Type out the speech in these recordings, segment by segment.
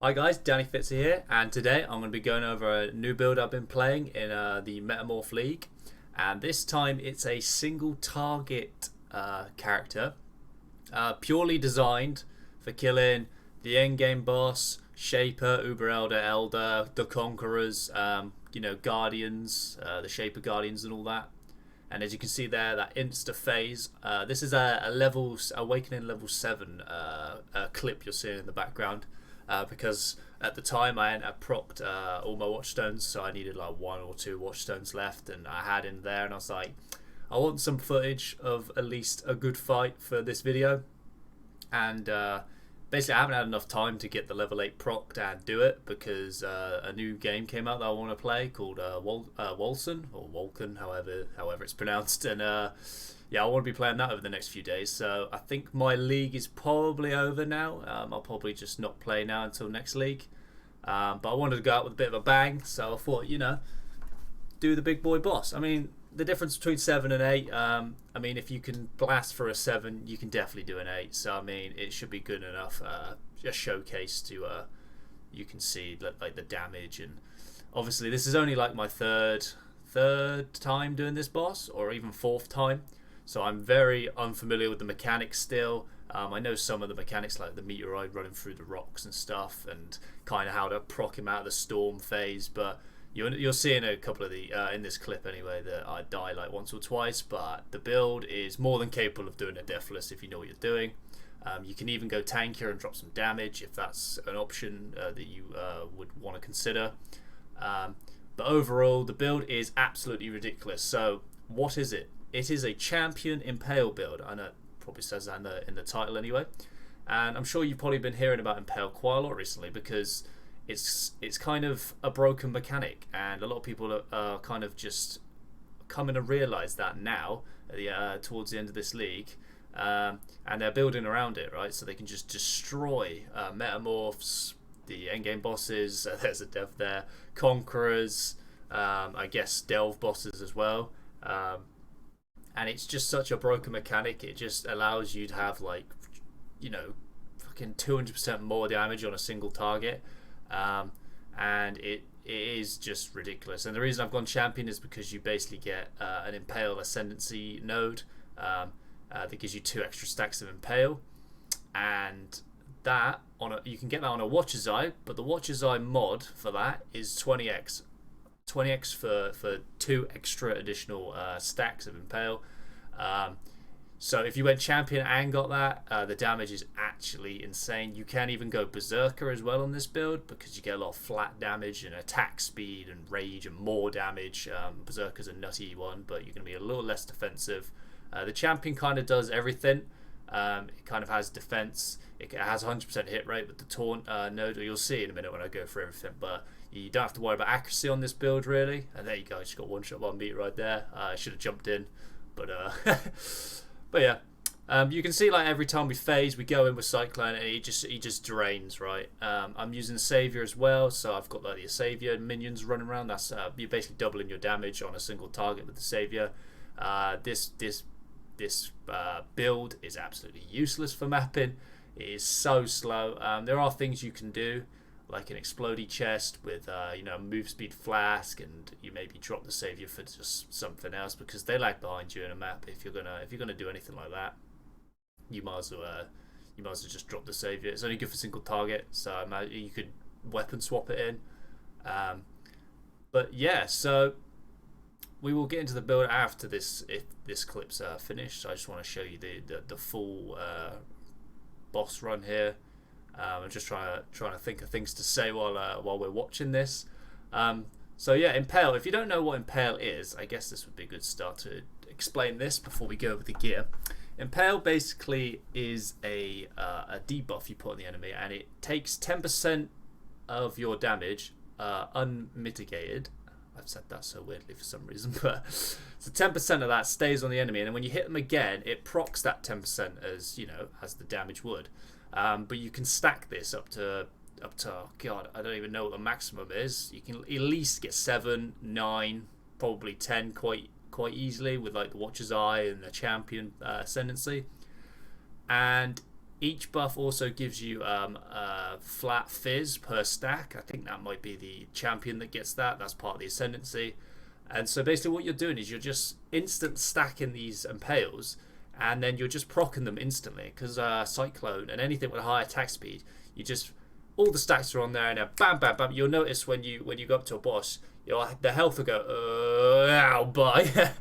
Hi guys, Danny Fitzer here, and today I'm going to be going over a new build I've been playing in the Metamorph League, and this time it's a single target character, purely designed for killing the endgame boss, Shaper, Uber Elder, the Conquerors, Guardians, the Shaper Guardians and all that. And as you can see there, that insta phase. This is a level awakening level 7 clip you're seeing in the background. Because at the time I hadn't procced all my watchstones, so I needed like one or two watchstones left, and I had in there, and I was like, I want some footage of at least a good fight for this video, and basically I haven't had enough time to get the level 8 procced and do it because a new game came out that I want to play called Wolson or Wolken, however it's pronounced, and yeah, I want to be playing that over the next few days. So I think my league is probably over now. I'll probably just not play now until next league. But I wanted to go out with a bit of a bang, so I thought, do the big boy boss. I mean, the difference between 7 and 8, I mean, if you can blast for a 7, you can definitely do an 8. So, I mean, it should be good enough. A showcase to, you can see like the damage. And obviously, this is only like my third time doing this boss, or even fourth time. So I'm very unfamiliar with the mechanics still. I know some of the mechanics like the meteorite running through the rocks and stuff, and kind of how to proc him out of the storm phase. But you're seeing a couple of the in this clip anyway that I die like once or twice. But the build is more than capable of doing a deathless if you know what you're doing. You can even go tankier and drop some damage if that's an option that you would want to consider. But overall, the build is absolutely ridiculous. So what is it? It is a champion Impale build. I know it probably says that in the title anyway. And I'm sure you've probably been hearing about Impale quite a lot recently because it's kind of a broken mechanic, and a lot of people are kind of just coming to realise that now towards the end of this league, and they're building around it, right? So they can just destroy metamorphs, the endgame bosses. There's a dev there, conquerors, I guess delve bosses as well. And it's just such a broken mechanic. It just allows you to have fucking 200% more damage on a single target, and it is just ridiculous. And the reason I've gone champion is because you basically get an Impale ascendancy node that gives you 2 extra stacks of Impale, and that you can get that on a Watcher's Eye, but the Watcher's Eye mod for that is 20x. 20x for 2 extra additional stacks of Impale. So if you went champion and got that, the damage is actually insane. You can even go berserker as well on this build because you get a lot of flat damage and attack speed and rage and more damage. Berserker's a nutty one, but you're going to be a little less defensive. The champion kind of does everything. It kind of has defense. It has 100% hit rate with the taunt node. You'll see in a minute when I go through everything, but you don't have to worry about accuracy on this build really. And there you go, just got one shot, one beat right there. I should have jumped in, but but yeah. You can see like every time we phase, we go in with Cyclone, and he just drains, right? I'm using Savior as well, so I've got like the Savior minions running around. That's you're basically doubling your damage on a single target with the Savior. This build is absolutely useless for mapping. It is so slow. There are things you can do, like an explodey chest with move speed flask, and you maybe drop the Savior for just something else because they lag behind you in a map. If you're gonna do anything like that, you might as well just drop the Savior. It's only good for single target, so you could weapon swap it in. But yeah, so we will get into the build after this if this clip's finished. So I just want to show you the full boss run here. I'm just trying to think of things to say while we're watching this. So yeah, Impale. If you don't know what Impale is, I guess this would be a good start to explain this before we go over the gear. Impale basically is a debuff you put on the enemy, and it takes 10% of your damage unmitigated. I've said that so weirdly for some reason, but so 10% of that stays on the enemy, and then when you hit them again, it procs that 10% as the damage would. But you can stack this up to oh god, I don't even know what the maximum is. You can at least get 7, 9, probably 10 quite easily with like the Watcher's Eye and the Champion ascendancy. And Each buff also gives you a flat phys per stack. I think that might be the champion that gets that. That's part of the ascendancy. And so basically what you're doing is you're just instant stacking these impales, and then you're just proccing them instantly, because Cyclone and anything with a high attack speed, you just, all the stacks are on there, and then bam, bam, bam. You'll notice when you go up to a boss, the health will go, ow, bye.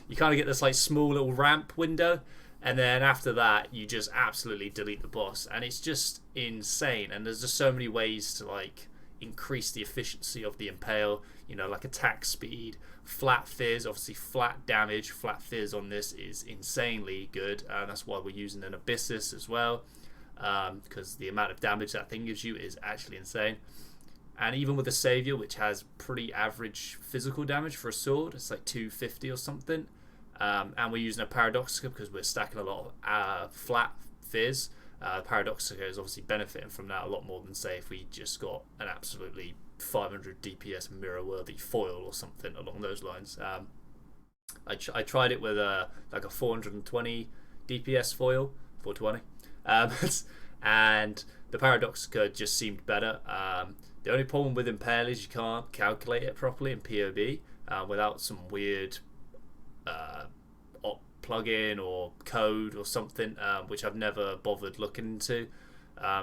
You kind of get this like small little ramp window, and then after that you just absolutely delete the boss, and it's just insane. And there's just so many ways to like increase the efficiency of the Impale, like attack speed, flat phys, obviously flat damage. Flat phys on this is insanely good, and that's why we're using an Abyssus as well, because the amount of damage that thing gives you is actually insane. And even with the Saviour, which has pretty average physical damage for a sword, it's like 250 or something, and we're using a Paradoxica because we're stacking a lot of flat phys. Paradoxica is obviously benefiting from that a lot more than, say, if we just got an absolutely 500 DPS mirror-worthy foil or something along those lines. I tried it with like a 420 DPS foil, 420, and the Paradoxica just seemed better. The only problem with Impale is you can't calculate it properly in POB without some weird plugin or code or something, which I've never bothered looking into.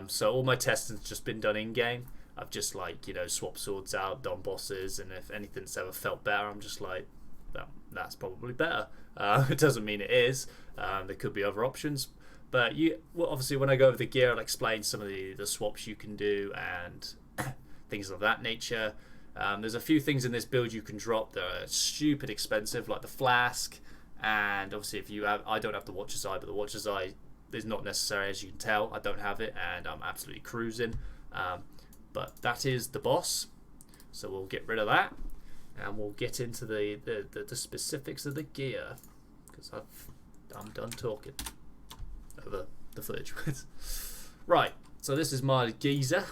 So all my testing's just been done in game. I've just swapped swords out, done bosses, and if anything's ever felt better, I'm just like, well, that's probably better. It doesn't mean it is. There could be other options, but obviously when I go over the gear, I'll explain some of the swaps you can do and things of that nature. There's a few things in this build you can drop that are stupid expensive, like the flask. And obviously if you have, I don't have the Watcher's Eye, but the Watcher's Eye is not necessary, as you can tell. I don't have it, and I'm absolutely cruising. But that is the boss, so we'll get rid of that, and we'll get into the specifics of the gear, because I'm done talking over the footage. Right, so this is my geezer,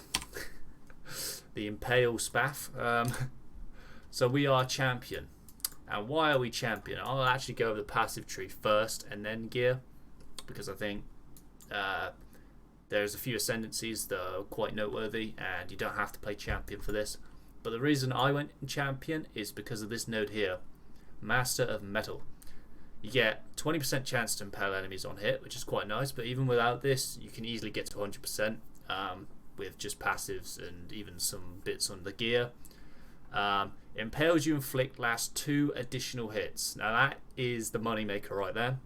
the Impale Spaff. So we are champion. And why are we champion? I'll actually go over the passive tree first and then gear, because I think there's a few ascendancies that are quite noteworthy, and you don't have to play champion for this. But the reason I went in champion is because of this node here, Master of Metal. You get 20% chance to impale enemies on hit, which is quite nice, but even without this you can easily get to 100% with just passives and even some bits on the gear. Impales you inflict last 2 additional hits. Now that is the money maker right there.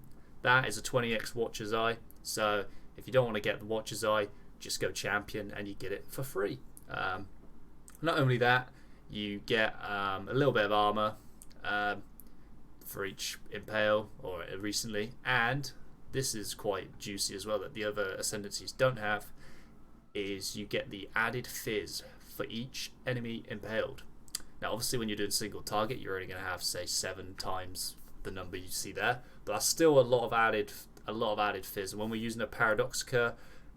That is a 20x Watcher's Eye. So if you don't want to get the Watcher's Eye, just go champion and you get it for free. Not only that, you get a little bit of armor for each Impale, or recently, and this is quite juicy as well that the other ascendancies don't have, is you get the added phys for each enemy impaled. Now obviously when you're doing single target, you're only going to have, say, 7 times the number you see there, but that's still a lot of added phys. And when we're using a Paradoxica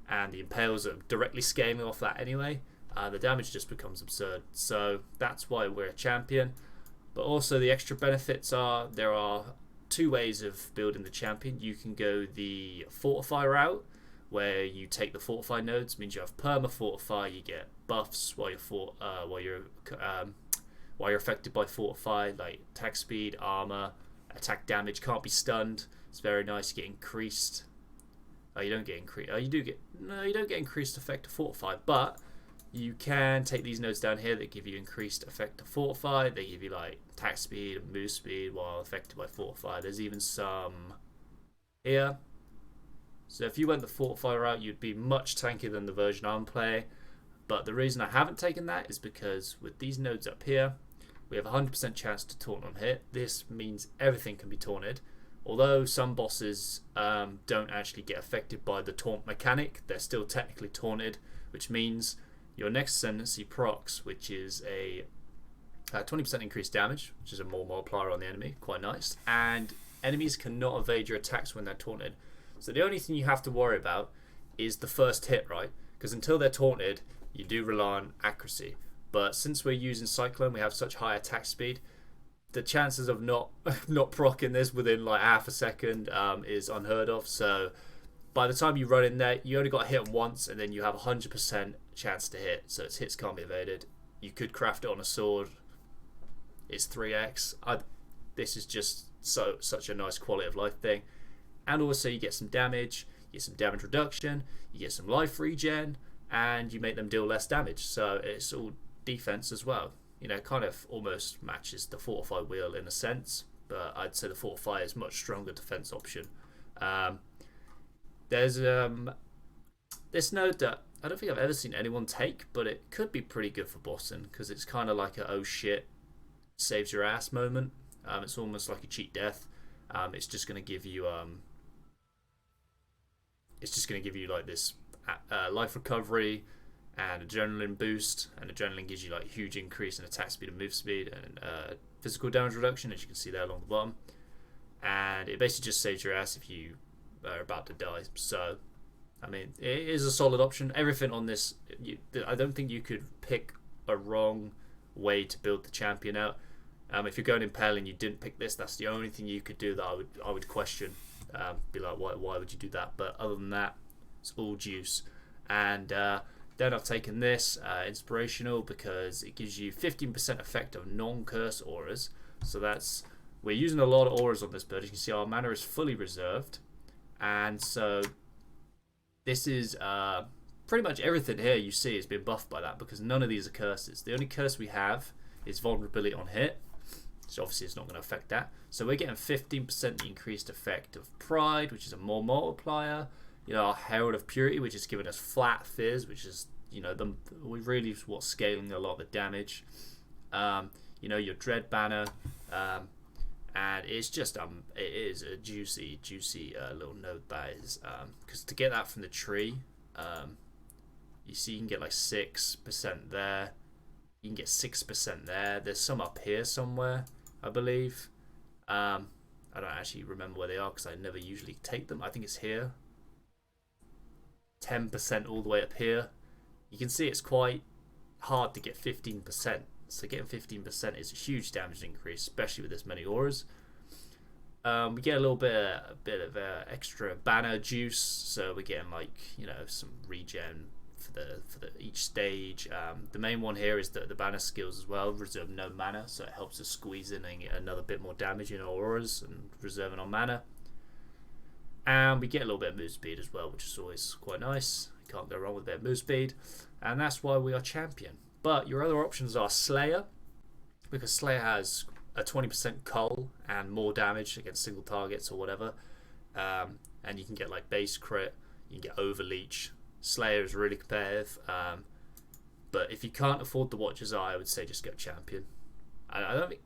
and the Impales are directly scaling off that anyway, the damage just becomes absurd. So that's why we're a champion. But also the extra benefits are, there are 2 ways of building the champion. You can go the Fortify route, where you take the Fortify nodes, means you have Perma Fortify, you get buffs while you're affected by Fortify, like attack speed, armor, attack damage, can't be stunned. It's very nice. You get increased. You don't get increased. You do get, no, you don't get increased effect to Fortify, but you can take these nodes down here that give you increased effect to Fortify. They give you like attack speed and move speed while affected by Fortify. There's even some here. So if you went the Fortify route, you'd be much tankier than the version I'm playing. But the reason I haven't taken that is because with these nodes up here, we have a 100% chance to taunt on hit. This means everything can be taunted. Although some bosses don't actually get affected by the taunt mechanic, they're still technically taunted, which means your next ascendancy procs, which is a 20% increased damage, which is a more multiplier on the enemy, quite nice. And enemies cannot evade your attacks when they're taunted. So the only thing you have to worry about is the first hit, right? Because until they're taunted, you do rely on accuracy. But since we're using Cyclone, we have such high attack speed, the chances of not proccing this within like half a second is unheard of. So by the time you run in there, you only got to hit them once, and then you have 100% chance to hit. So its hits can't be evaded. You could craft it on a sword. It's 3x. This is just such a nice quality of life thing. And also you get some damage, you get some damage reduction, you get some life regen, and you make them deal less damage. So it's all defense as well. You know, kind of almost matches the Fortify wheel in a sense, but I'd say the Fortify is much stronger defense option. There's this node that I don't think I've ever seen anyone take, but it could be pretty good for bossing because it's kind of like a oh shit, saves your ass moment. It's almost like a cheat death. It's just going to give you like this life recovery and adrenaline boost, and adrenaline gives you like huge increase in attack speed and move speed and physical damage reduction, as you can see there along the bottom. And it basically just saves your ass if you are about to die. So I mean, it is a solid option. Everything on this, I don't think you could pick a wrong way to build the champion out. If you're going Impale and you didn't pick this, that's the only thing you could do that I would question. Be like, why would you do that? But other than that, it's all juice. And then I've taken this inspirational because it gives you 15% effect of non-curse auras. So we're using a lot of auras on this build. As you can see, our mana is fully reserved, and so this is pretty much everything here you see has been buffed by that, because none of these are curses. The only curse we have is vulnerability on hit. So obviously it's not going to affect that. So we're getting 15% increased effect of Pride, which is a more multiplier. You know, our Herald of Purity, which is giving us flat phys, which is, you know, we really what's scaling a lot of the damage. You know, your Dread Banner, and it's just it is a juicy little node that is, because to get that from the tree, you see you can get like 6% there. You can get 6% there. There's some up here somewhere, I believe. I don't actually remember where they are because I never usually take them. I think it's here. 10% all the way up here. You can see it's quite hard to get 15%. So getting 15% is a huge damage increase, especially with this many auras. We get a little bit of extra banner juice, so we're getting like, you know, some regen for the each stage. The main one here is the banner skills as well. Reserve no mana, so it helps us squeeze in and get another bit more damage in our auras and reserving our mana. And we get a little bit of move speed as well, which is always quite nice. Can't go wrong with a bit of move speed, and that's why we are champion. But your other options are Slayer, because Slayer has a 20% cull and more damage against single targets or whatever. And you can get like base crit, you can get overleech. Slayer is really competitive. But if you can't afford the Watcher's Eye, I would say just go champion. I don't think.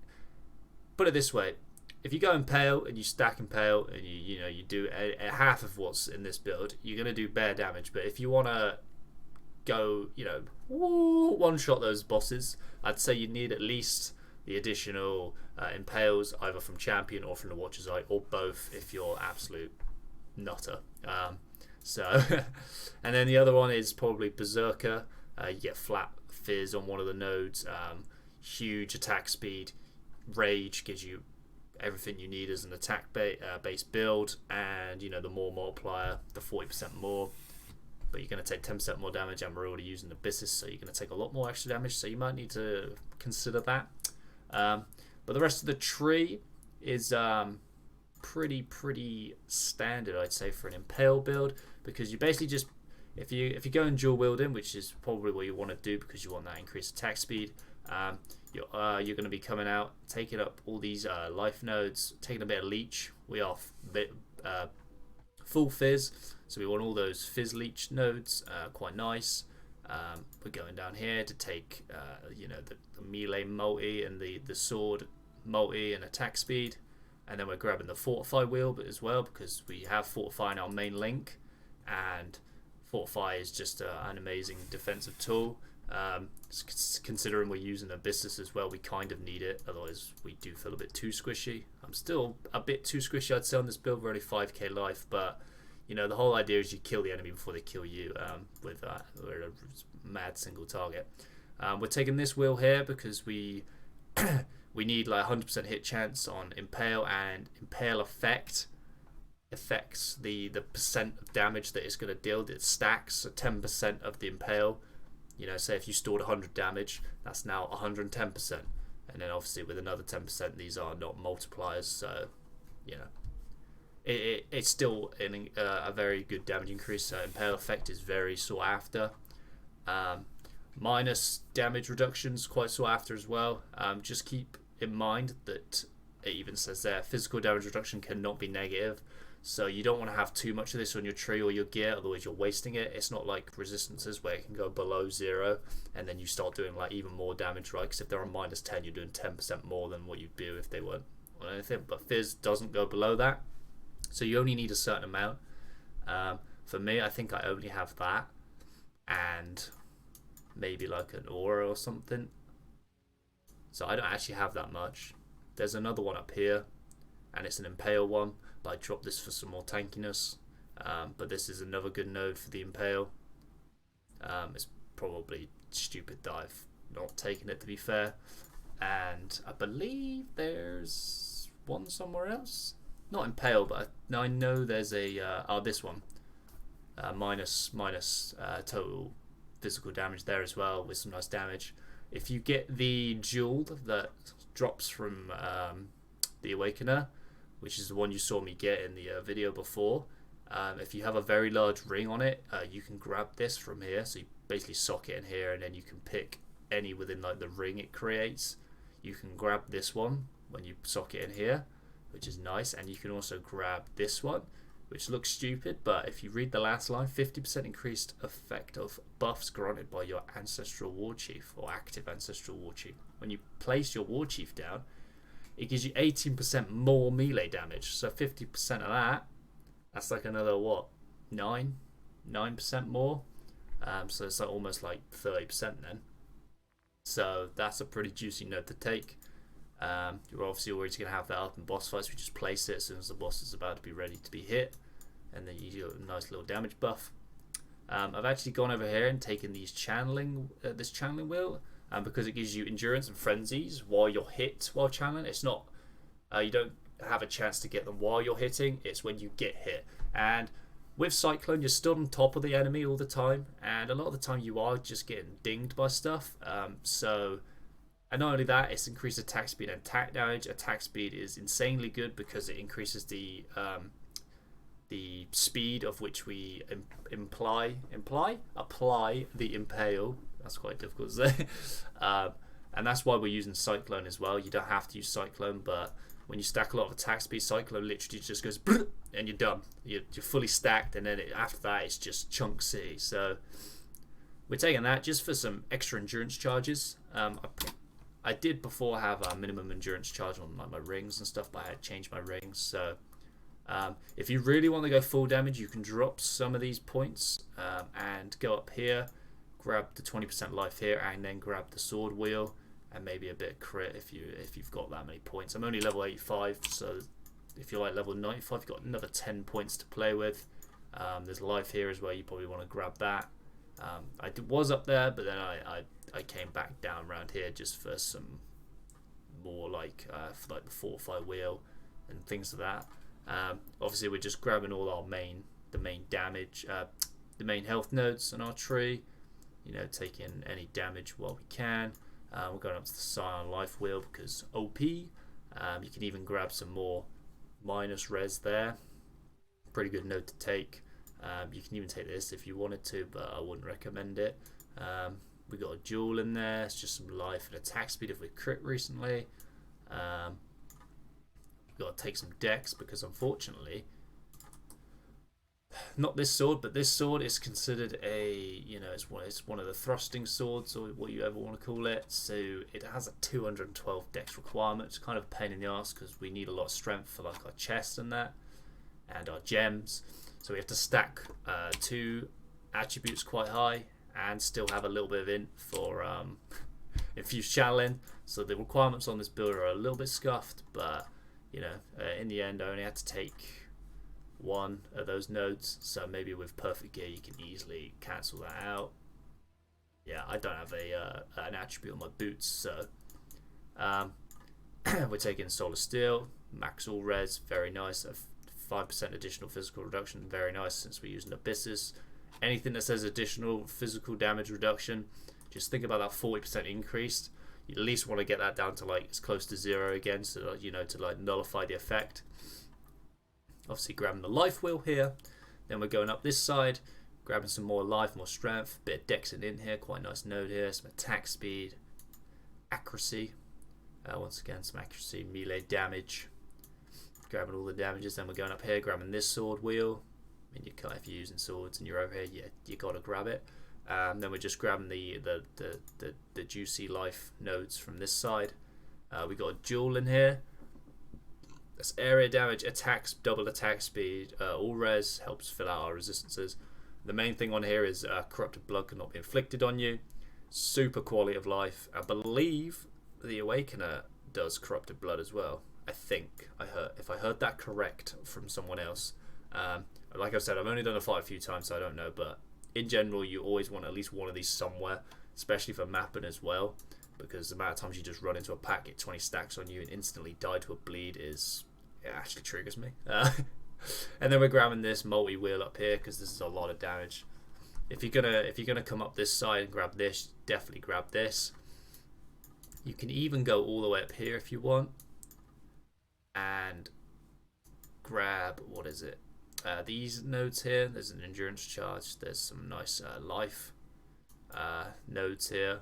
Put it this way: if you go Impale and you stack Impale and you do a half of what's in this build, you're gonna do bare damage. But if you wanna go, one shot those bosses, I'd say you need at least the additional Impales, either from champion or from the Watcher's Eye, or both if you're absolute nutter. And then the other one is probably Berserker. You get flat phys on one of the nodes, huge attack speed, rage gives you everything you need as an attack based build, and the more multiplier, the 40% more. But you're going to take 10% more damage, and we're already using Abyssus, so you're going to take a lot more extra damage, so you might need to consider that. But the rest of the tree is pretty standard, I'd say, for an Impale build, because you basically just, if you go in dual wielding, which is probably what you want to do because you want that increased attack speed, you're going to be coming out, taking up all these life nodes, taking a bit of leech. We are full phys, so we want all those phys leech nodes, quite nice. We're going down here to take the melee multi and the sword multi and attack speed, and then we're grabbing the fortify wheel as well, because we have fortify in our main link, and fortify is just an amazing defensive tool. Considering we're using Abyssus as well, we kind of need it, otherwise we do feel a bit too squishy. I'm still a bit too squishy, I'd say, on this build. We're only 5k life, but the whole idea is you kill the enemy before they kill you, with we're a mad single target. We're taking this wheel here because we we need like 100% hit chance on Impale and Impale effect. affects the percent of damage that it's going to deal. It stacks, so 10% of the Impale. You know, say if you stored 100 damage, that's now 110%. And then obviously with another 10%, these are not multipliers, so, you know. It's still a very good damage increase, so Impale effect is very sought after. Minus damage reductions, quite sought after as well. Just keep in mind that it even says there, physical damage reduction cannot be negative. So you don't want to have too much of this on your tree or your gear, otherwise you're wasting it. It's not like resistances where it can go below 0 and then you start doing like even more damage, right? Because if they're on -10, you're doing 10% more than what you'd do if they weren't on anything. But phys doesn't go below that, so you only need a certain amount. For me, I think I only have that and maybe like an aura or something. So I don't actually have that much. There's another one up here, and it's an Impale one. I dropped this for some more tankiness, but this is another good node for the Impale. It's probably stupid that I've not taken it, to be fair, and I believe there's one somewhere else, not Impale, but I know there's a this one, minus total physical damage there as well, with some nice damage. If you get the jewel that drops from the Awakener, which is the one you saw me get in the video before, if you have a very large ring on it, you can grab this from here. So you basically sock it in here, and then you can pick any within like the ring it creates. You can grab this one when you sock it in here, which is nice, and you can also grab this one, which looks stupid, but if you read the last line, 50% increased effect of buffs granted by your ancestral war chief or active ancestral war chief. When you place your war chief down, it gives you 18% more melee damage. So 50% of that, that's like another what, 9% more. So it's like almost like 30% then. So that's a pretty juicy node to take. You're obviously always going to have that up in boss fights. We just place it as soon as the boss is about to be ready to be hit, and then you do a nice little damage buff. I've actually gone over here and taken these this channeling wheel, because it gives you endurance and frenzies while you're hit while channeling. It's not you don't have a chance to get them while you're hitting, it's when you get hit. And with Cyclone, you're still on top of the enemy all the time, and a lot of the time you are just getting dinged by stuff. And not only that, it's increased attack speed and attack damage. Attack speed is insanely good because it increases the speed of which we apply the Impale. That's quite difficult to say. And that's why we're using Cyclone as well. You don't have to use Cyclone, but when you stack a lot of attack speed, Cyclone literally just goes and you're done. You're fully stacked, and then after that it's just chunk city. So we're taking that just for some extra endurance charges. I did before have a minimum endurance charge on like my rings and stuff, but I had changed my rings. So if you really want to go full damage, you can drop some of these points and go up here, grab the 20% life here, and then grab the sword wheel and maybe a bit of crit if you've got that many points. I'm only level 85, so if you're like level 95, you've got another 10 points to play with. There's life here as well. You probably want to grab that. I was up there, but then I came back down around here just for some more like for like the fortify wheel and things like that. Obviously we're just grabbing all our the main damage, the main health nodes on our tree, you know, taking any damage while we can. We're going up to the Scion life wheel because OP. You can even grab some more minus res there. Pretty good node to take. You can even take this if you wanted to, but I wouldn't recommend it. We got a jewel in there. It's just some life and attack speed if we crit recently. We've got to take some dex because unfortunately, not this sword, but this sword is considered it's one of the thrusting swords, or what you ever want to call it. So it has a 212 dex requirement. It's kind of a pain in the ass because we need a lot of strength for like our chest and that, and our gems. So we have to stack 2 attributes quite high and still have a little bit of int for infused channeling. So the requirements on this build are a little bit scuffed, but in the end I only had to take one of those nodes. So maybe with perfect gear you can easily cancel that out. Yeah, I don't have an attribute on my boots, so we're taking solar steel, max all res, very nice. 5% additional physical reduction. Very nice, since we're using abysses. Anything that says additional physical damage reduction, just think about that 40% increase. You at least want to get that down to like as close to 0 again, so that, you know, to like nullify the effect. Obviously grabbing the life wheel here. Then we're going up this side, grabbing some more life, more strength, bit of dexing in here, quite a nice node here, some attack speed, accuracy, once again some accuracy, melee damage, grabbing all the damages. Then we're going up here, grabbing this sword wheel. I mean, if you're using swords and you're over here, you gotta grab it. Then we're just grabbing the juicy life nodes from this side. We got a jewel in here. That's area damage, attacks, double attack speed, all res, helps fill out our resistances. The main thing on here is corrupted blood cannot be inflicted on you. Super quality of life. I believe the Awakener does corrupted blood as well. I think if I heard that correct from someone else. Like I said, I've only done a fight a few times, so I don't know, but in general you always want at least one of these somewhere, especially for mapping as well, because the amount of times you just run into a pack, get 20 stacks on you and instantly die to a bleed it actually triggers me. And then we're grabbing this multi-wheel up here because this is a lot of damage. If you're gonna come up this side and grab this, definitely grab this. You can even go all the way up here if you want and grab, what is it? These nodes here. There's an endurance charge. There's some nice life nodes here,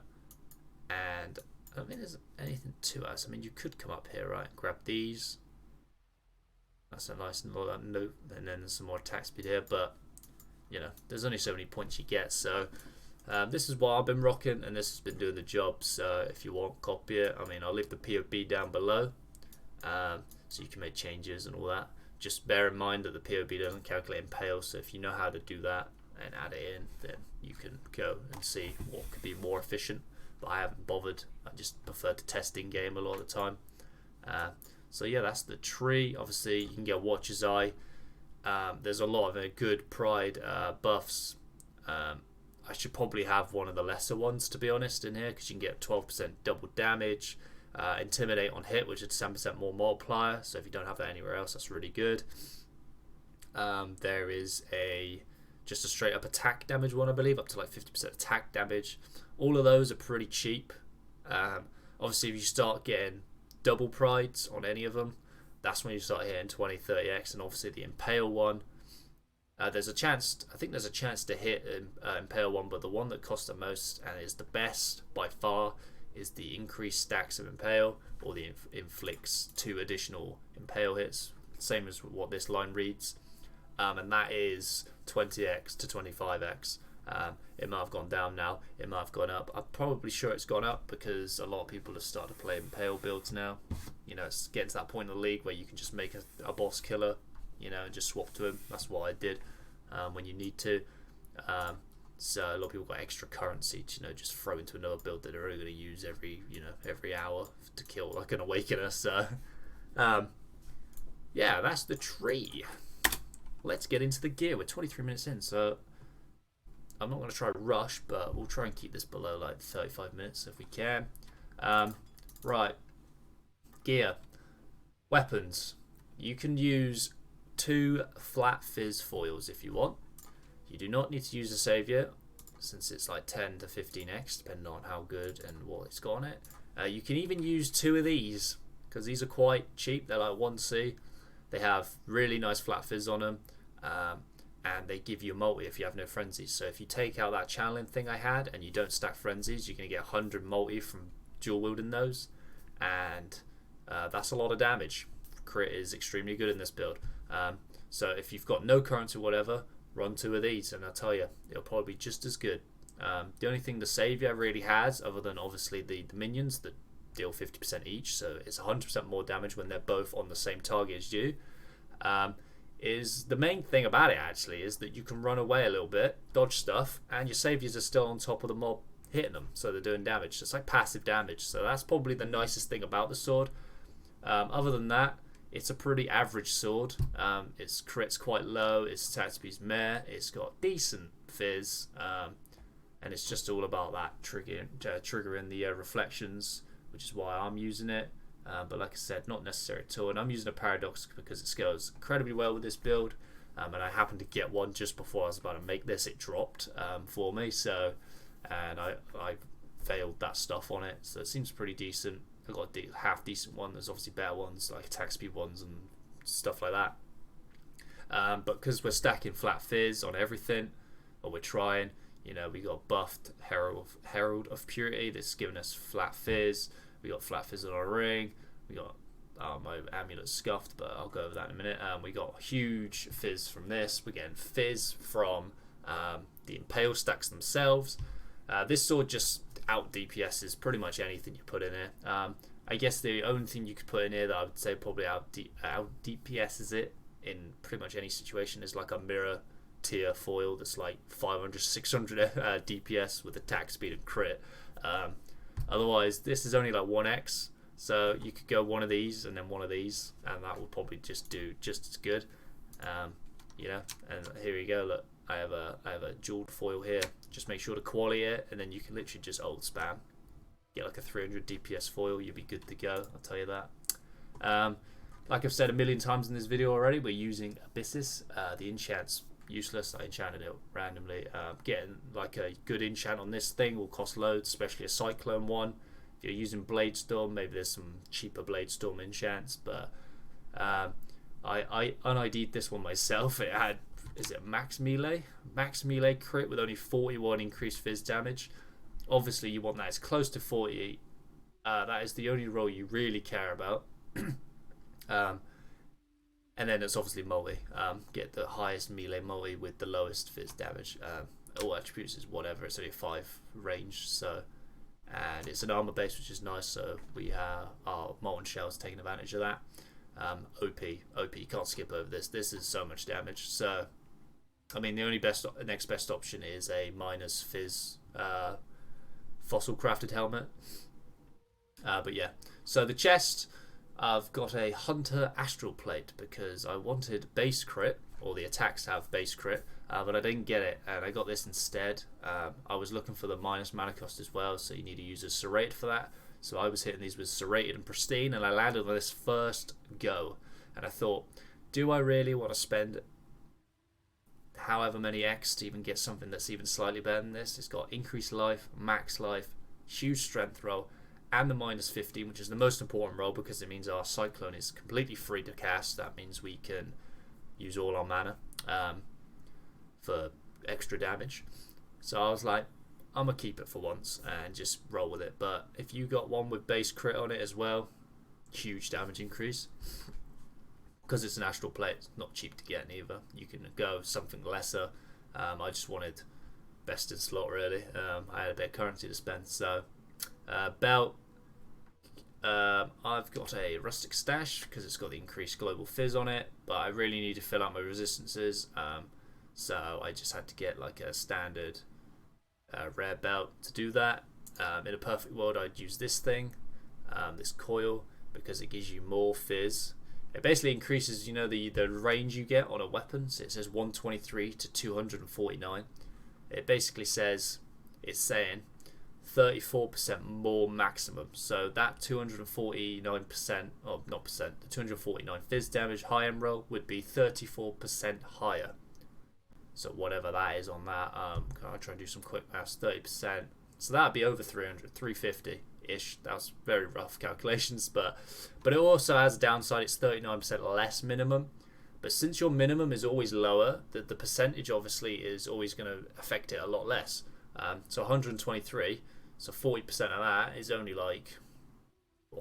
and I don't think there's anything to us. I mean, you could come up here, right, and grab these. That's a nice note, and then some more attack speed here. But you know, there's only so many points you get. So this is what I've been rocking, and this has been doing the job. So if you want, copy it. I mean, I'll leave the POB down below, so you can make changes and all that. Just bear in mind that the POB doesn't calculate Impale, so if you know how to do that and add it in, then you can go and see what could be more efficient. But I haven't bothered. I just prefer to test in game a lot of the time. So yeah, that's the tree. Obviously, you can get Watcher's Eye. There's a lot of good pride buffs. I should probably have one of the lesser ones, to be honest, in here, because you can get 12% double damage. Intimidate on hit, which is 10% more multiplier, so if you don't have that anywhere else, that's really good. There is just a straight up attack damage one, I believe, up to like 50% attack damage. All of those are pretty cheap. Obviously, if you start getting double prides on any of them, that's when you start hitting 20-30x, and obviously the Impale one, there's a chance, I think there's a chance to hit Impale one, but the one that costs the most and is the best by far is the increased stacks of Impale, or the inflicts 2 additional Impale hits, same as what this line reads, and that is 20x to 25x. It might have gone down now, it might have gone up. I'm probably sure it's gone up because a lot of people have started to play Impale builds now. You know, it's getting to that point in the league where you can just make a boss killer, you know, and just swap to him. That's what I did when you need to. So a lot of people got extra currency to, you know, just throw into another build that they're only going to use every hour to kill like an Awakener. So yeah, that's the tree. Let's get into the gear. We're 23 minutes in, so I'm not going to try to rush, but we'll try and keep this below like 35 minutes if we can. Right, gear, weapons. You can use 2 flat phys foils if you want. You do not need to use a savior, since it's like 10 to 15x, depending on how good and what it's got on it. You can even use 2 of these, because these are quite cheap. They're like 1C. They have really nice flat phys on them, and they give you a multi if you have no frenzies. So if you take out that channeling thing I had and you don't stack frenzies, you're going to get 100 multi from dual wielding those, and that's a lot of damage. Crit is extremely good in this build. So if you've got no currency or whatever, run 2 of these, and I'll tell you, it'll probably be just as good. The only thing the Savior really has, other than obviously the minions that deal 50% each, so it's 100% more damage when they're both on the same target as you, is the main thing about it actually is that you can run away a little bit, dodge stuff, and your Saviors are still on top of the mob hitting them, so they're doing damage. It's like passive damage, so that's probably the nicest thing about the sword. Other than that, it's a pretty average sword. Its crit's quite low, its attack speed's meh, it's got decent phys, and it's just all about that triggering the reflections, which is why I'm using it. but like I said, not necessary at all. And I'm using a paradox because it scales incredibly well with this build, and I happened to get one just before I was about to make this. It dropped for me, so and I failed that stuff on it, so it seems pretty decent. I got a half decent one. There's obviously better ones like attack speed ones and stuff like that. But because we're stacking flat phys on everything, or we're trying, we got buffed Herald of Purity that's giving us flat phys. We got flat phys on our ring. We got my amulet scuffed, but I'll go over that in a minute. We got huge phys from this. We're getting phys from the Impale stacks themselves. This sword just out DPSs pretty much anything you put in here. I guess the only thing you could put in here that I would say probably out DPSs it in pretty much any situation is like a mirror tier foil that's like 500 600 DPS with attack speed and crit. Otherwise this is only like 1x, so you could go one of these and then one of these, and that will probably just do just as good. And here you go, look, I have a jeweled foil here. Just make sure to quality it, and then you can literally just ult spam, get like a 300 DPS foil, you'll be good to go, I'll tell you that. Like I've said a million times in this video already, we're using Abyssus. The enchant's useless. I enchanted it randomly. Getting like a good enchant on this thing will cost loads, especially a Cyclone one. If you're using Blade Storm, maybe there's some cheaper Blade Storm enchants, but I un-ID'd this one myself. It had, is it max melee crit with only 41 increased phys damage. Obviously you want that as close to 40. That is the only role you really care about. And then it's obviously multi. Get the highest melee multi with the lowest phys damage. All attributes is whatever, it's only 5 range, so, and it's an armor base, which is nice, so we have our molten shells taking advantage of that. OP, you can't skip over this. This is so much damage. So I mean, the only next best option is a minus phys fossil crafted helmet. But yeah, so the chest, I've got a Hunter Astral Plate because I wanted base crit, or the attacks have base crit, but I didn't get it, and I got this instead. I was looking for the minus mana cost as well, so you need to use a Serrated for that. So I was hitting these with Serrated and Pristine, and I landed on this first go, and I thought, do I really want to spend however many X to even get something that's even slightly better than this? It's got increased life, max life, huge strength roll, and the minus 15, which is the most important roll because it means our Cyclone is completely free to cast. That means we can use all our mana for extra damage. So I was like, I'm going to keep it for once and just roll with it. But if you got one with base crit on it as well, huge damage increase. Because it's an Astral Plate, it's not cheap to get either. You can go something lesser. I just wanted best in slot really. I had a bit of currency to spend. So belt, I've got a Rustic Stash because it's got the increased global phys on it, but I really need to fill out my resistances. So I just had to get like a standard rare belt to do that. In a perfect world I'd use this thing, this coil, because it gives you more phys. It basically increases, the range you get on a weapon. So it says 123 to 249. It basically says, it's saying 34% more maximum. So that 249%, oh not percent, the 249 phys damage high end roll would be 34% higher. So whatever that is on that, I'll try and do some quick maths. 30%, so that'd be over 300, 350-ish. That was very rough calculations, but it also has a downside. It's 39% less minimum, but since your minimum is always lower, the percentage obviously is always going to affect it a lot less. So 123, so 40% of that is only like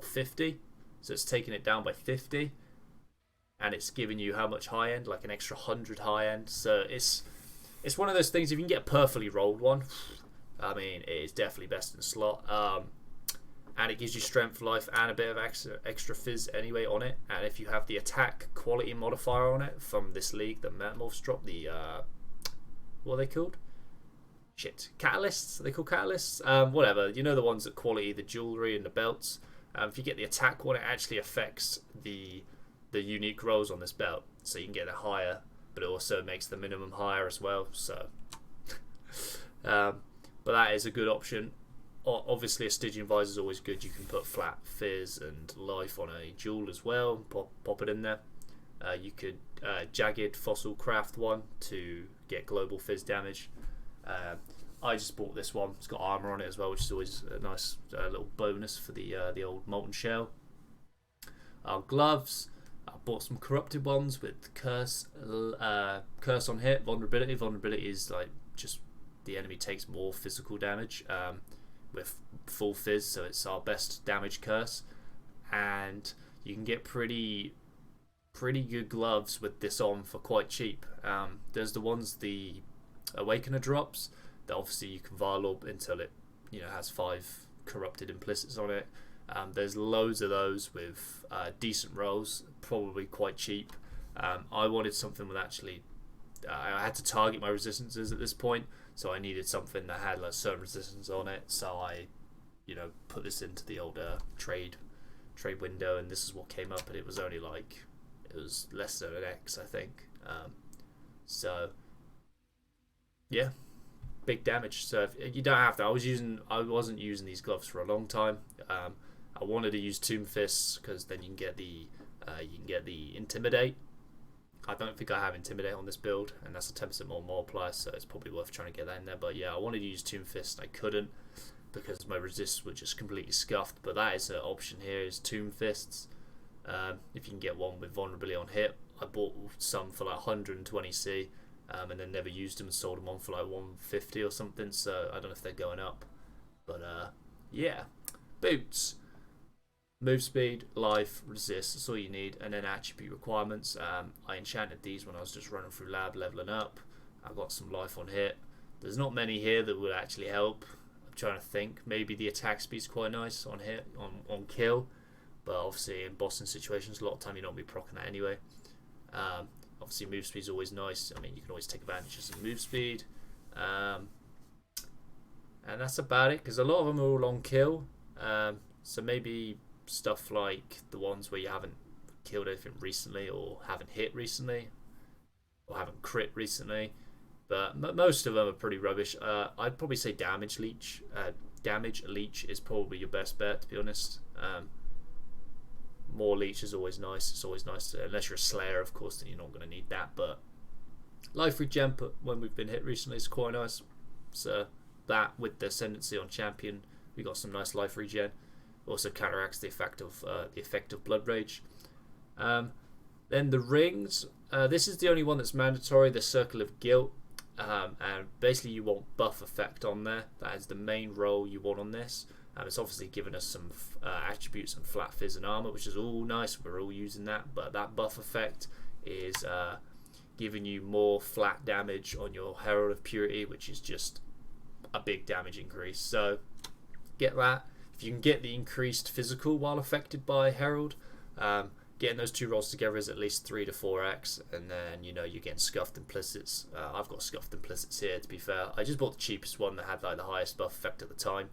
50, so it's taking it down by 50. And it's giving you how much high end, like an extra 100 high end. So it's one of those things. If you can get a perfectly rolled one, I mean, it is definitely best in slot. And it gives you strength, life, and a bit of extra phys anyway on it. And if you have the attack quality modifier on it from this league that Metamorphs dropped, the what are they called? Shit, catalysts. Are they called catalysts? Whatever. You know the ones that quality the jewelry and the belts. If you get the attack one, it actually affects the unique rolls on this belt, so you can get it higher, but it also makes the minimum higher as well. So but that is a good option. Obviously, a Stygian visor is always good. You can put flat phys and life on a jewel as well. Pop it in there. You could jagged fossil craft one to get global phys damage. I just bought this one. It's got armor on it as well, which is always a nice little bonus for the old molten shell. Gloves. I bought some corrupted ones with curse on hit, vulnerability. Vulnerability is like just the enemy takes more physical damage with full phys, so it's our best damage curse, and you can get pretty good gloves with this on for quite cheap. There's the ones the Awakener drops that obviously you can Varlorb until it has 5 corrupted implicits on it. There's loads of those with decent rolls, probably quite cheap. I wanted something with actually I had to target my resistances at this point, so I needed something that had like certain resistance on it, so I put this into the old trade window, and this is what came up, and it was only like, it was less than an X, I think. So yeah, big damage. So if you don't have to. I wasn't using these gloves for a long time. I wanted to use Tomb Fists because then you can get the Intimidate. I don't think I have Intimidate on this build, and that's a 10% more multiplier, so it's probably worth trying to get that in there. But yeah, I wanted to use Tomb Fist, and I couldn't because my resists were just completely scuffed. But that is an option here, is Tomb Fists. If you can get one with vulnerability on hit. I bought some for like 120C, and then never used them and sold them on for like 150 or something, so I don't know if they're going up. But yeah, boots. Move speed, life, resist, that's all you need, and then attribute requirements. I enchanted these when I was just running through lab, leveling up. I got some life on hit. There's not many here that would actually help. I'm trying to think. Maybe the attack speed's quite nice on hit, on kill, but obviously in bossing situations, a lot of time you don't be proccing that anyway. Obviously move speed's always nice. I mean, you can always take advantage of some move speed. And that's about it, because a lot of them are all on kill. So maybe stuff like the ones where you haven't killed anything recently, or haven't hit recently, or haven't crit recently, but most of them are pretty rubbish. I'd probably say damage leech. Damage leech is probably your best bet, to be honest. More leech is always nice. It's always nice to, unless you're a slayer, of course, then you're not going to need that. But life regen when we've been hit recently is quite nice. So that, with the ascendancy on champion, we got some nice life regen. Also counteracts the effect of blood rage. Then the rings. This is the only one that's mandatory. The circle of guilt, and basically you want buff effect on there. That is the main role you want on this. It's obviously given us some attributes and flat phys and armor, which is all nice. We're all using that, but that buff effect is giving you more flat damage on your Herald of Purity, which is just a big damage increase. So get that. If you can get the increased physical while affected by Herald, getting those two rolls together is at least 3 to 4x, and then you're getting scuffed implicits. I've got scuffed implicits here, to be fair. I just bought the cheapest one that had like the highest buff effect at the time,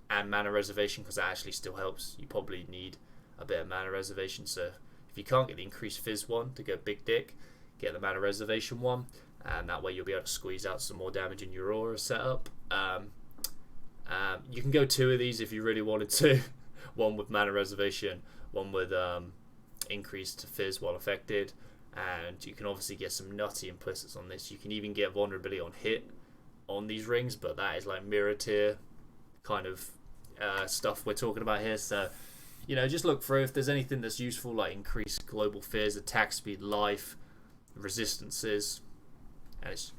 and mana reservation, because that actually still helps. You probably need a bit of mana reservation, so if you can't get the increased phys one to go big dick, get the mana reservation one, and that way you'll be able to squeeze out some more damage in your aura setup. You can go 2 of these if you really wanted to. One with mana reservation, one with increased phys while affected, and you can obviously get some nutty implicits on this. You can even get vulnerability on hit on these rings, but that is like mirror tier kind of stuff we're talking about here. So just look through if there's anything that's useful, like increased global phys, attack speed, life, resistances, and it's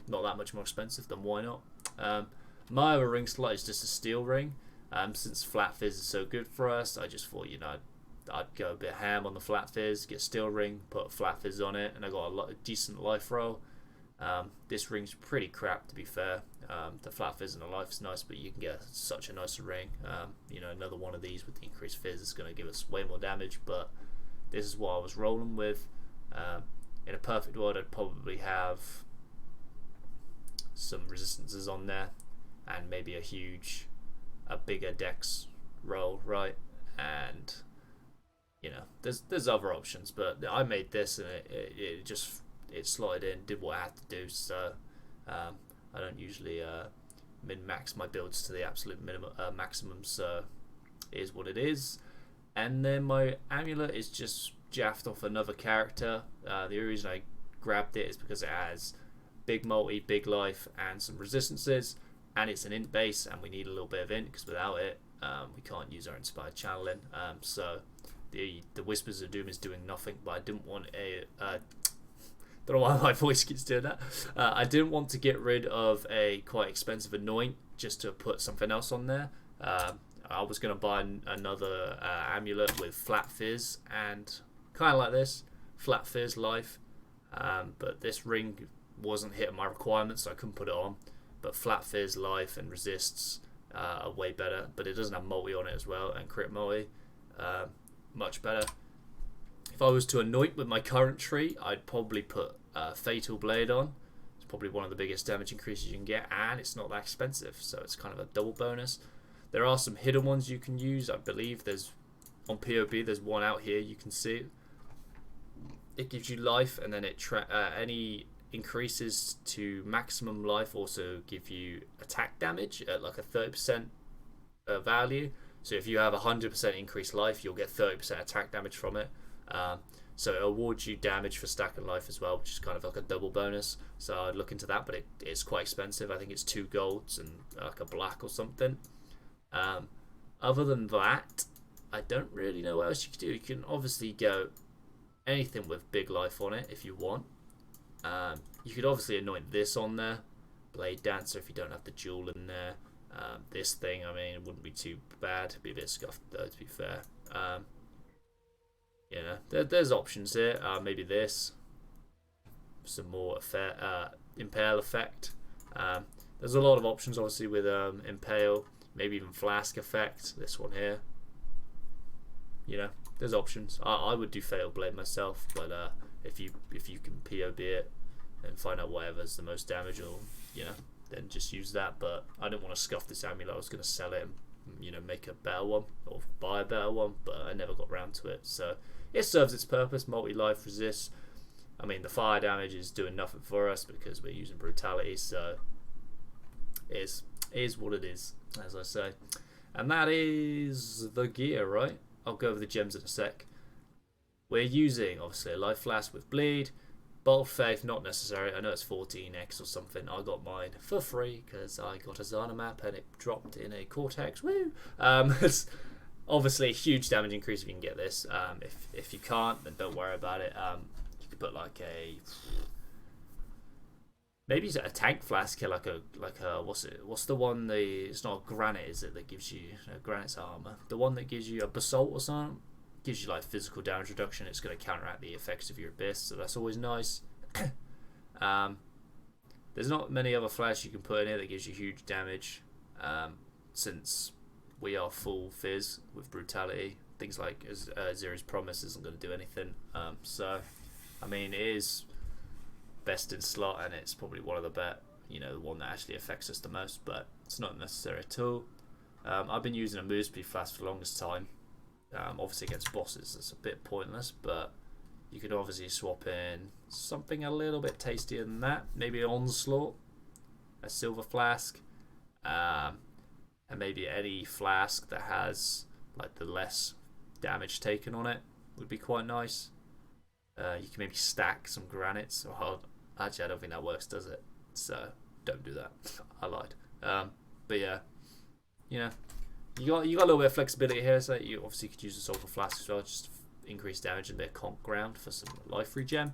not that much more expensive, then why not? My other ring slot is just a steel ring. Since flat phys is so good for us, I just thought I'd go a bit ham on the flat phys, get a steel ring, put a flat phys on it, and I got a decent life roll. This ring's pretty crap, to be fair. The flat phys and the life is nice, but you can get such a nicer ring. Another one of these with the increased phys is going to give us way more damage, but this is what I was rolling with. In a perfect world, I'd probably have some resistances on there, and maybe a bigger dex roll, right? And there's other options, but I made this, and it slotted in, did what I had to do. So I don't usually min-max my builds to the absolute minimum, maximum, so it is what it is. And then my amulet is just jaffed off another character. The only reason I grabbed it is because it has big multi, big life, and some resistances, and it's an int base, and we need a little bit of int because without it, we can't use our inspired channeling. So the Whispers of Doom is doing nothing, but I didn't want a don't know why my voice keeps doing that. I didn't want to get rid of a quite expensive anoint just to put something else on there. I was going to buy another amulet with flat phys and kind of like this, flat phys life, but this ring wasn't hitting my requirements, so I couldn't put it on. But flat phys life and resists are way better, but it doesn't have multi on it as well, and crit multi, much better. If I was to anoint with my current tree, I'd probably put Fatal Blade on. It's probably one of the biggest damage increases you can get, and it's not that expensive, so it's kind of a double bonus. There are some hidden ones you can use. I believe there's on POB. There's one out here you can see. It gives you life, and then it any increases to maximum life also give you attack damage at like a 30% value. So if you have 100% increased life, you'll get 30% attack damage from it. So it awards you damage for stacking life as well, which is kind of like a double bonus. So I'd look into that, but it's quite expensive. I think it's 2 golds and like a black or something. Other than that, I don't really know what else you can do. You can obviously go anything with big life on it if you want. You could obviously anoint this on there, Blade Dancer, if you don't have the jewel in there. This thing, I mean, it wouldn't be too bad. It'd be a bit scuffed though, to be fair. You know, there's options here. Maybe this, some more Impale effect. There's a lot of options, obviously, with Impale. Maybe even Flask effect. This one here. You know, there's options. I would do Fatal Blade myself, but if you can POB it and find out whatever's the most damage, or you know, then just use that. But I didn't want to scuff this amulet. I was going to sell it and, you know, make a better one or buy a better one, but I never got around to it. So it serves its purpose. Multi-life resists. I mean, the fire damage is doing nothing for us because we're using brutality, so it is what it is, as I say. And that is the gear, right? I'll go over the gems in a sec. We're using, obviously, a life flask with bleed. Bolt of Faith, not necessary. I know it's 14x or something. I got mine for free because I got a Zana map and it dropped in a Cortex. Woo! It's obviously a huge damage increase if you can get this. If you can't, then don't worry about it. You could put like a, maybe it's a tank flask here, like a what's the one, it's not a granite, is it, that gives you, no, granite's armor. The one that gives you a basalt or something, gives you like physical damage reduction. It's going to counteract the effects of your abyss, so that's always nice. There's not many other flasks you can put in here that gives you huge damage, since we are full phys with brutality. Things like Zeri's Promise isn't going to do anything. So I mean, it is best in slot, and it's probably one of the better, you know, the one that actually affects us the most, but it's not necessary at all. I've been using a Mooseby flask for the longest time. Obviously against bosses it's a bit pointless, but you could obviously swap in something a little bit tastier than that. Maybe an Onslaught, a silver flask, and maybe any flask that has like the less damage taken on it would be quite nice. You can maybe stack some granites. Or actually, I don't think that works, does it? So don't do that. I lied. But yeah, you know, you got a little bit of flexibility here. So you obviously could use a sulfur flask as well, just to increase damage and a bit of conk ground for some life regen.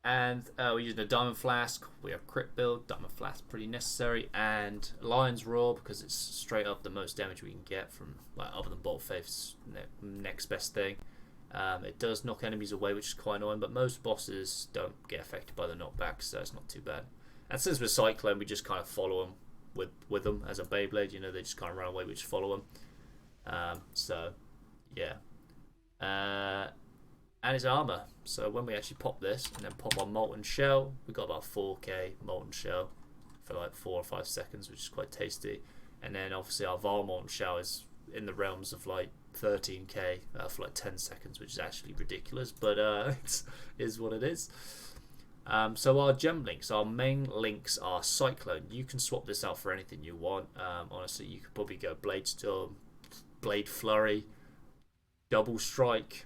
And we're using a diamond flask. We have crit build. Diamond flask pretty necessary, and Lion's Roar because it's straight up the most damage we can get from, like, other than Bolt of Faith's next best thing. It does knock enemies away, which is quite annoying, but most bosses don't get affected by the knockback, so it's not too bad. And since we're Cyclone, we just kind of follow them with them as a Beyblade. You know, they just kind of run away. We just follow them. So yeah. And it's armor, so when we actually pop this and then pop our Molten Shell, we got about 4k Molten Shell for like 4 or 5 seconds, which is quite tasty. And then obviously our Val Molten Shell is in the realms of like 13k for like 10 seconds, which is actually ridiculous, but it is what it is. So our gem links, our main links are Cyclone. You can swap this out for anything you want. Honestly, you could probably go Blade Storm, Blade Flurry, Double Strike.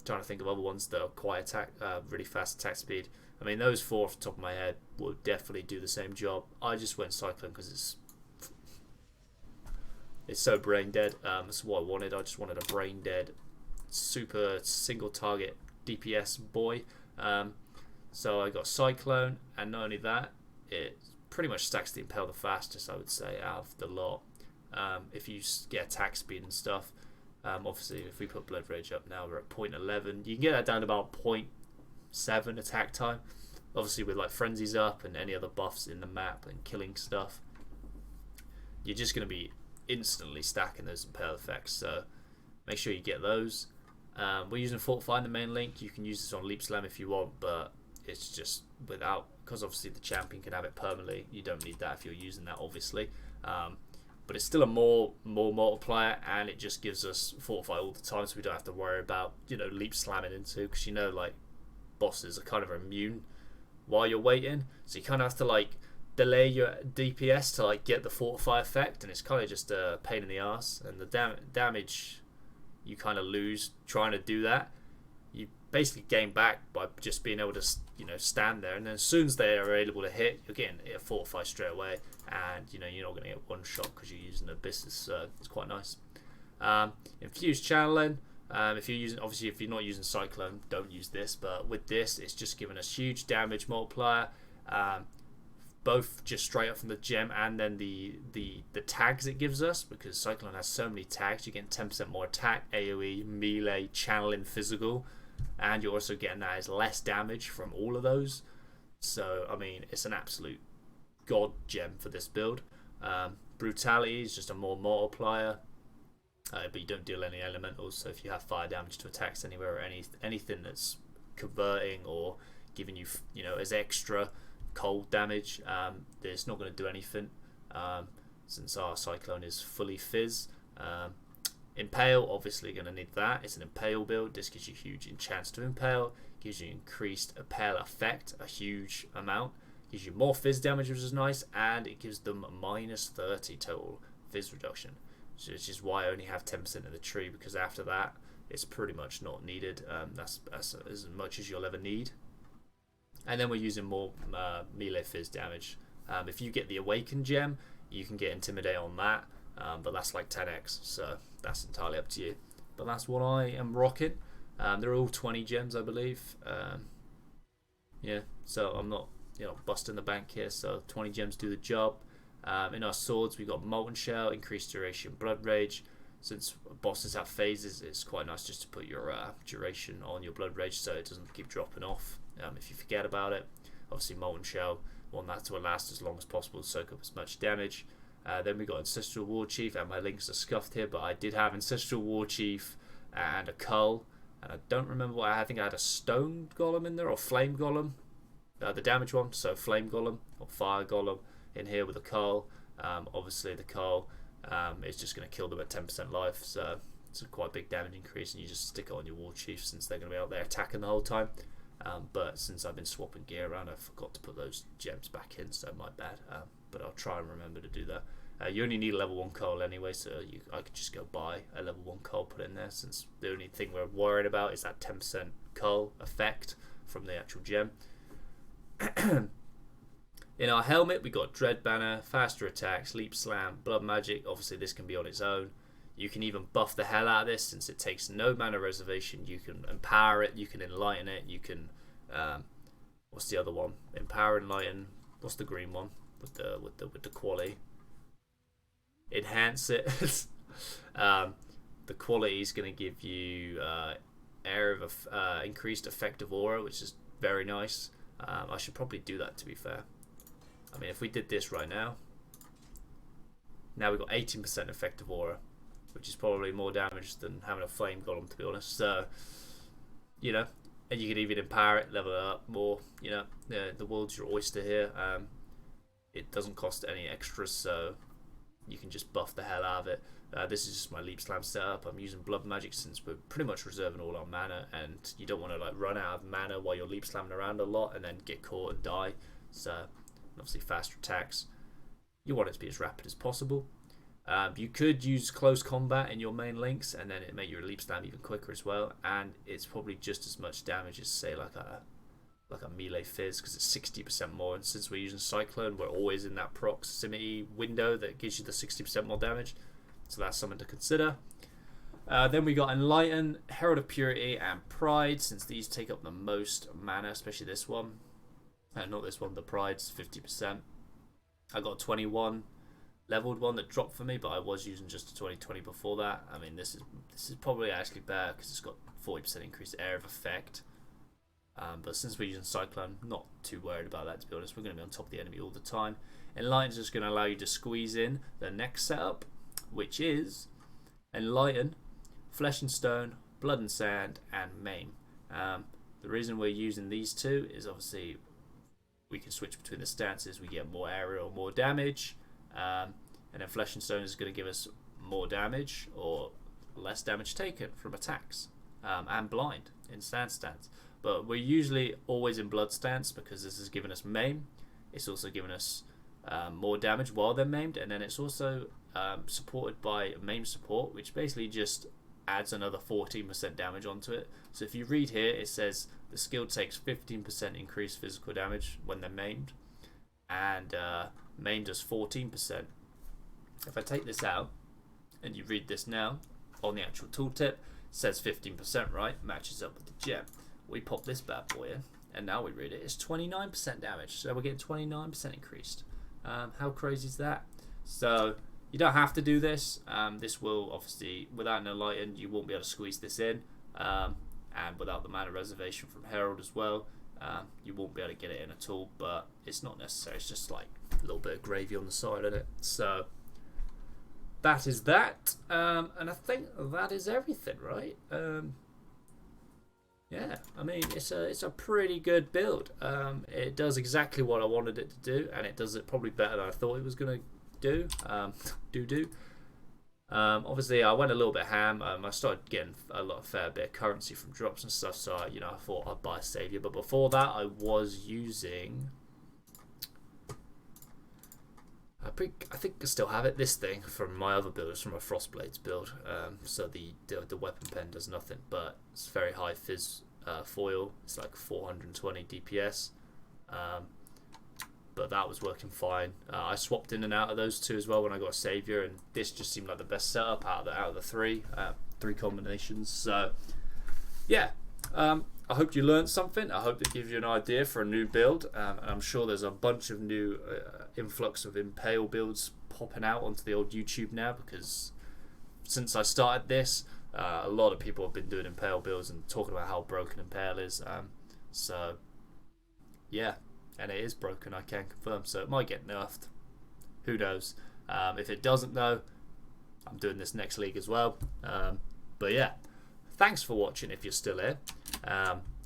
Trying to think of other ones that are quite attack, really fast attack speed. I mean, those four off the top of my head will definitely do the same job. I just went Cyclone because it's so brain dead. That's what I wanted. I just wanted a brain dead, super single target DPS boy. So I got Cyclone, and not only that, it pretty much stacks the Impale the fastest, I would say, out of the lot. If you get attack speed and stuff, obviously if we put Blood Rage up now, we're at 0.11. You can get that down to about 0.7 attack time. Obviously with like Frenzies up and any other buffs in the map and killing stuff, you're just going to be instantly stacking those Impale effects. So make sure you get those. We're using Fortify in the main link. You can use this on Leap Slam if you want, but it's just without, because obviously the champion can have it permanently. You don't need that if you're using that, obviously. But it's still a more multiplier, and it just gives us Fortify all the time, so we don't have to worry about Leap Slamming into, because like bosses are kind of immune while you're waiting, so you kind of have to like delay your DPS to like get the Fortify effect, and it's kind of just a pain in the ass, and the damage you kind of lose trying to do that. You basically gain back by just being able to stand there, and then as soon as they are able to hit, you're getting a Fortify straight away, and you're not going to get one shot because you're using Abysses, so it's quite nice. Infused channeling. If you're using, obviously if you're not using Cyclone, don't use this, but with this it's just giving us huge damage multiplier, both just straight up from the gem and then the tags it gives us, because Cyclone has so many tags. You're getting 10% more attack, AoE, melee, channeling, physical, and you're also getting that as less damage from all of those. So I mean, it's an absolute god gem for this build. Brutality is just a more multiplier, but you don't deal any elementals, so if you have fire damage to attacks anywhere or anything that's converting or giving you as extra cold damage, it's not going to do anything, since our Cyclone is fully phys. Impale, obviously going to need that. It's an Impale build. This gives you huge chance to Impale, gives you increased Impale effect, a huge amount, gives you more phys damage, which is nice, and it gives them minus 30 total phys reduction, which is why I only have 10% of the tree, because after that it's pretty much not needed. That's as much as you'll ever need. And then we're using more melee phys damage. If you get the Awaken gem, you can get Intimidate on that, but that's like 10x, so that's entirely up to you. But that's what I am rocking. They're all 20 gems, I believe. Yeah, so I'm not busting the bank here, so 20 gems do the job. In our swords, we've got Molten Shell, increased duration, Blood Rage. Since bosses have phases, it's quite nice just to put your duration on your Blood Rage so it doesn't keep dropping off if you forget about it. Obviously, Molten Shell, want that to last as long as possible to soak up as much damage. Then we got Ancestral War Chief, and my links are scuffed here, but I did have Ancestral War Chief and a Cull, and I don't remember what I think I had a Stone Golem in there, or Flame Golem, the damage one, so Flame Golem or Fire Golem in here with a Cull. Obviously the Cull is just going to kill them at 10% life, so it's a quite big damage increase, and you just stick it on your War Chief since they're going to be out there attacking the whole time. But since I've been swapping gear around, I forgot to put those gems back in, so my bad. But I'll try and remember to do that. You only need a level 1 Cull anyway, so I could just go buy a level 1 Cull, put in there, since the only thing we're worried about is that 10% Cull effect from the actual gem. In our helmet, we got Dread Banner, faster attacks, Leap Slam, Blood Magic. Obviously this can be on its own. You can even buff the hell out of this, since it takes no mana reservation. You can empower it, you can enlighten it, you can what's the other one? Empower, enlighten. What's the green one with the quality? Enhance it. The quality is going to give you air of increased effective aura, which is very nice. I should probably do that, to be fair. I mean, if we did this right now we've got 18% effective aura, which is probably more damage than having a flame golem, to be honest. So, and you can even empower it, level it up more. The world's your oyster here. It doesn't cost any extras, so you can just buff the hell out of it. This is just my leap slam setup. I'm using blood magic since we're pretty much reserving all our mana, and you don't want to like run out of mana while you're leap slamming around a lot and then get caught and die. So obviously faster attacks. You want it to be as rapid as possible. You could use close combat in your main links, and then it make your leap slam even quicker as well. And it's probably just as much damage as say like a melee phys, because it's 60% more. And since we're using Cyclone, we're always in that proximity window that gives you the 60% more damage. So that's something to consider. Then we got Enlighten, Herald of Purity, and Pride, since these take up the most mana, especially this one. Not this one, the Pride's 50%. I got a 21 leveled one that dropped for me, but I was using just a 20 before that. I mean, this is probably actually better because it's got 40% increased area of effect. But since we're using Cyclone, not too worried about that, to be honest. We're going to be on top of the enemy all the time. Enlighten is just going to allow you to squeeze in the next setup, which is Enlighten, Flesh and Stone, Blood and Sand, and Maim. The reason we're using these two is obviously we can switch between the stances. We get more area or more damage. And then Flesh and Stone is going to give us more damage or less damage taken from attacks. And blind in stance. But we're usually always in blood stance because this has given us Maim. It's also given us more damage while they're maimed, and then it's also supported by Maim support, which basically just adds another 14% damage onto it. So if you read here, it says the skill takes 15% increased physical damage when they're maimed, and Maim does 14%. If I take this out and you read this now on the actual tooltip, it says 15%, right? Matches up with the gem. We pop this bad boy in, and now we read it. It's 29% damage, so we're getting 29% increased. How crazy is that? So you don't have to do this. This will obviously, without an Enlighten, you won't be able to squeeze this in, and without the mana reservation from Herald as well, you won't be able to get it in at all. But it's not necessary. It's just like a little bit of gravy on the side of it. So that is that, and I think that is everything, right? Yeah, I mean, it's a pretty good build. It does exactly what I wanted it to do, and it does it probably better than I thought it was going to do. Obviously, I went a little bit ham. I started getting a fair bit of currency from drops and stuff, so I thought I'd buy a Savior. But before that, I was using... I think I still have it. This thing from my other build is from a Frostblades build. So the weapon pen does nothing, but it's very high phys foil. It's like 420 DPS. But that was working fine. I swapped in and out of those two as well when I got a Savior, and this just seemed like the best setup out of the three combinations. So yeah. I hope you learned something. I hope it gives you an idea for a new build. And I'm sure there's a bunch of new influx of Impale builds popping out onto the old YouTube now, because since I started this, a lot of people have been doing Impale builds and talking about how broken Impale is. So yeah, and it is broken, I can confirm. So it might get nerfed. Who knows? If it doesn't, though, I'm doing this next league as well. But yeah. Thanks for watching if you're still here.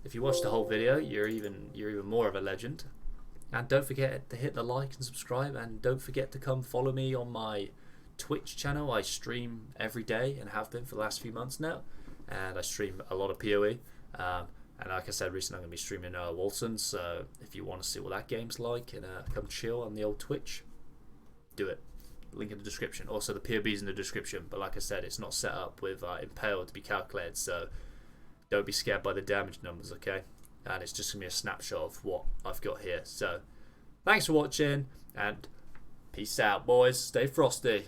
If you watched the whole video, you're even more of a legend. And don't forget to hit the like and subscribe, and don't forget to come follow me on my Twitch channel. I stream every day and have been for the last few months now, and I stream a lot of PoE. And like I said recently, I'm going to be streaming Walton, so if you want to see what that game's like and come chill on the old Twitch, do it. Link in the description. Also, the POB's in the description, but like I said, it's not set up with Impale to be calculated, so don't be scared by the damage numbers, okay? And it's just going to be a snapshot of what I've got here. So thanks for watching, and peace out, boys. Stay frosty.